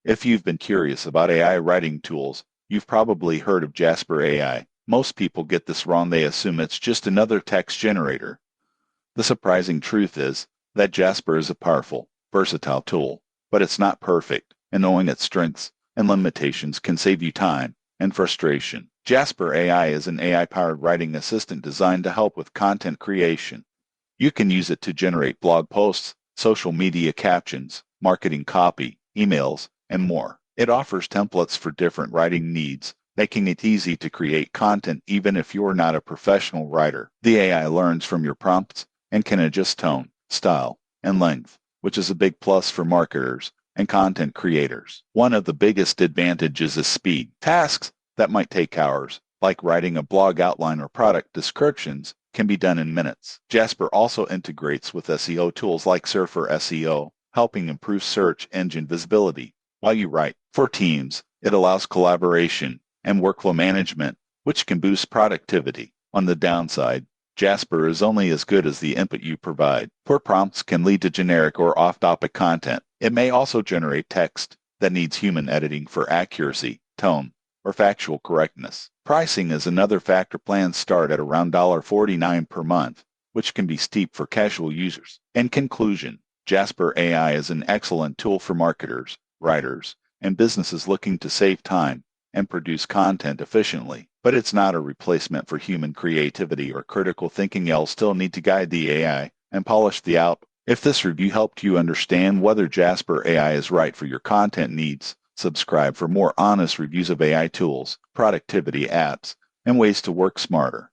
If you've been curious about AI writing tools, you've probably heard of Jasper AI. Most people get this wrong. They assume it's just another text generator. The surprising truth is that Jasper is a powerful, versatile tool, but it's not perfect, and knowing its strengths and limitations can save you time and frustration. Jasper AI is an AI-powered writing assistant designed to help with content creation. You can use it to generate blog posts, social media captions, marketing copy, emails, and more. It offers templates for different writing needs, making it easy to create content even if you're not a professional writer. The AI learns from your prompts and can adjust tone, style, and length, which is a big plus for marketers and content creators. One of the biggest advantages is speed. Tasks that might take hours, like writing a blog outline or product descriptions, can be done in minutes. Jasper also integrates with SEO tools like Surfer SEO, helping improve search engine visibility while you write. For teams, it allows collaboration and workflow management, which can boost productivity. On the downside, Jasper is only as good as the input you provide. Poor prompts can lead to generic or off-topic content. It may also generate text that needs human editing for accuracy, tone, or factual correctness. Pricing is another factor. Plans start at around $49 per month, which can be steep for casual users. In conclusion, Jasper AI is an excellent tool for marketers, writers, and businesses looking to save time and produce content efficiently. But it's not a replacement for human creativity or critical thinking. You'll still need to guide the AI and polish the output. If this review helped you understand whether Jasper AI is right for your content needs, subscribe for more honest reviews of AI tools, productivity apps, and ways to work smarter.